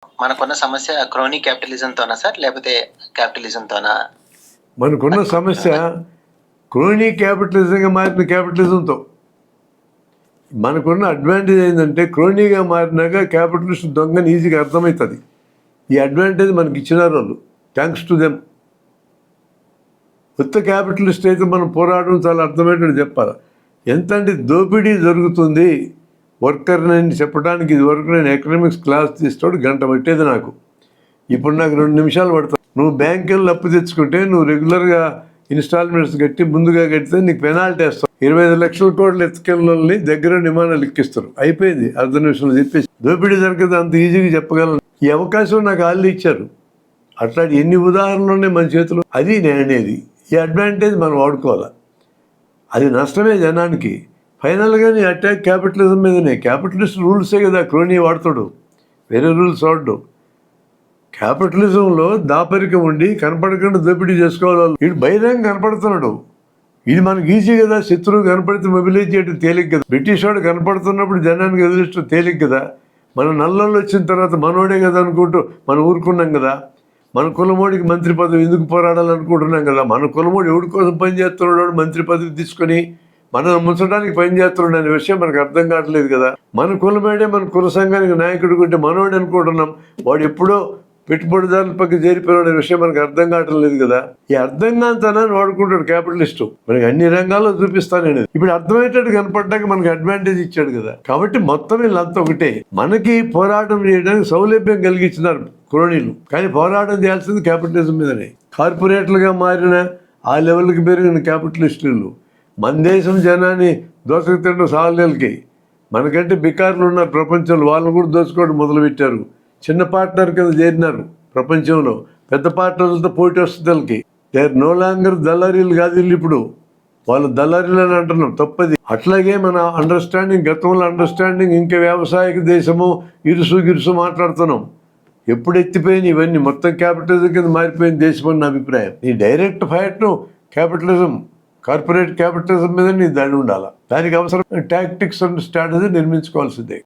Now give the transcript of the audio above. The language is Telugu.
మనకున్న సమస్య క్రోనీ క్యాపిటలిజంతోనా సార్? లేకపోతే క్యాపిటలిజంతోనా? మనకున్న సమస్య క్రోనీ క్యాపిటలిజంగా మారిన క్యాపిటలిజంతో. మనకున్న అడ్వాంటేజ్ ఏంటంటే క్రోనీగా మారినాక క్యాపిటలిస్ట్ దొంగని ఈజీగా అర్థమవుతుంది. ఈ అడ్వాంటేజ్ మనకి ఇచ్చినారు వాళ్ళు, థ్యాంక్స్ టు దెమ్. కొత్త క్యాపిటలిస్ట్ అయితే మనం పోరాడడం చాలా అర్థమయ్యేటట్టు చెప్పాలి. ఎంత అంటే దోపిడీ జరుగుతుంది వర్కర్ని చెప్పడానికి. ఇది వరకు నేను ఎకనామిక్స్ క్లాస్ తీస్తాడు గంట పట్టేది నాకు. ఇప్పుడు నాకు 2 నిమిషాలు పడతావు. నువ్వు బ్యాంకుల్లో అప్పు తెచ్చుకుంటే నువ్వు రెగ్యులర్గా ఇన్స్టాల్మెంట్స్ కట్టి ముందుగా కడితే నీకు పెనాల్టీ వేస్తావు. 25 లక్షల కోట్లు ఎత్తుకెళ్ళని దగ్గర విమానాలు ఎక్కిస్తారు. అయిపోయింది, అర్ధ నిమిషంలో చెప్పేసి. దోపిడీ జరగదు అంత ఈజీగా చెప్పగలను. ఈ అవకాశం నాకు వాళ్ళు ఇచ్చారు. అట్లాంటి ఎన్ని ఉదాహరణలు ఉన్నాయి మన చేతిలో. అది నేను అనేది, ఈ అడ్వాంటేజ్ మనం వాడుకోవాలి. అది నష్టమే జనానికి. ఫైనల్గా నీ అటాక్ క్యాపిటలిజం మీదనే. క్యాపిటలిస్ట్ రూల్సే కదా క్రోనీ వాడతాడు, వేరే రూల్స్ వాడు. క్యాపిటలిజంలో దాపరికం ఉండి కనపడకుండా దోపిడీ చేసుకోవాలి. వీడు బహిరంగ కనపడుతున్నాడు. ఇది మనకి ఈజీ కదా. శత్రువు కనపడితే మొబిలైజ్ చేయడం తేలిక కదా. బ్రిటిష్ వాడు కనపడుతున్నప్పుడు జనానికి ఎదురిష్టం తేలిక కదా. మన నల్లలు వచ్చిన తర్వాత మనోడే కదా అనుకుంటూ మనం ఊరుకున్నాం కదా. మన కులమోడికి మంత్రి పదవి ఎందుకు పోరాడాలనుకుంటున్నాం కదా. మన కులమోడు ఎవడి కోసం పనిచేస్తున్నాడు, మంత్రి పదవి తీసుకొని మనం ముంచడానికి పనిచేస్తున్నాడు అనే విషయం మనకు అర్థం కావట్లేదు కదా. మన కులమేడే మన కుల సంఘానికి నాయకుడు ఉంటే మనోడు అనుకుంటున్నాం. వాడు ఎప్పుడో పెట్టుబడిదారుల పక్క చేరిపోయిన అనే విషయం మనకు అర్థం కావటం లేదు కదా. ఈ అర్థం కాంతనాన్ని వాడుకుంటాడు క్యాపిటలిస్టు. మనకి అన్ని రంగాల్లో చూపిస్తాను నేను. ఇప్పుడు అర్థమయ్యేటట్టు కనపడ్డాక మనకి అడ్వాంటేజ్ ఇచ్చాడు కదా. కాబట్టి మొత్తం వీళ్ళంతా ఒకటే. మనకి పోరాటం చేయడానికి సౌలభ్యం కలిగించినారు క్రోనీలు, కానీ పోరాటం చేయాల్సింది క్యాపిటలిజం మీదనే. కార్పొరేట్లుగా మారిన ఆ లెవెల్కి పెరిగిన క్యాపిటలిస్టులు మన దేశం జనాన్ని దోసకు తినడం సాగులకి. మనకంటే బికారులు ఉన్నారు ప్రపంచంలో, వాళ్ళని కూడా దోచుకోవడం మొదలుపెట్టారు. చిన్న పార్ట్నర్ కింద చేరినారు ప్రపంచంలో. పెద్ద పార్ట్నర్లతో పోటీ వస్తుంది వాళ్ళకి. దే ఆర్ నో లాంగర్ దళారీలు కాదు వీళ్ళు. ఇప్పుడు వాళ్ళు దళారీలు అని అంటున్నాం, తప్పది. అట్లాగే మన అండర్స్టాండింగ్, గతంలో అండర్స్టాండింగ్ ఇంకా వ్యవసాయక దేశము గిరుసు మాట్లాడుతున్నాం. ఎప్పుడు ఎత్తిపోయిన ఇవన్నీ మొత్తం క్యాపిటలిజం కింద మారిపోయిన దేశం అని నా అభిప్రాయం. నీ డైరెక్ట్ ఫైట్ను క్యాపిటలిజం, కార్పొరేట్ క్యాపిటలిజం మీద నీ దాడి ఉండాలి. దానికి అవసరం టాక్టిక్స్ అండ్ స్ట్రాటజీ నిర్మించుకోవాల్సిందే.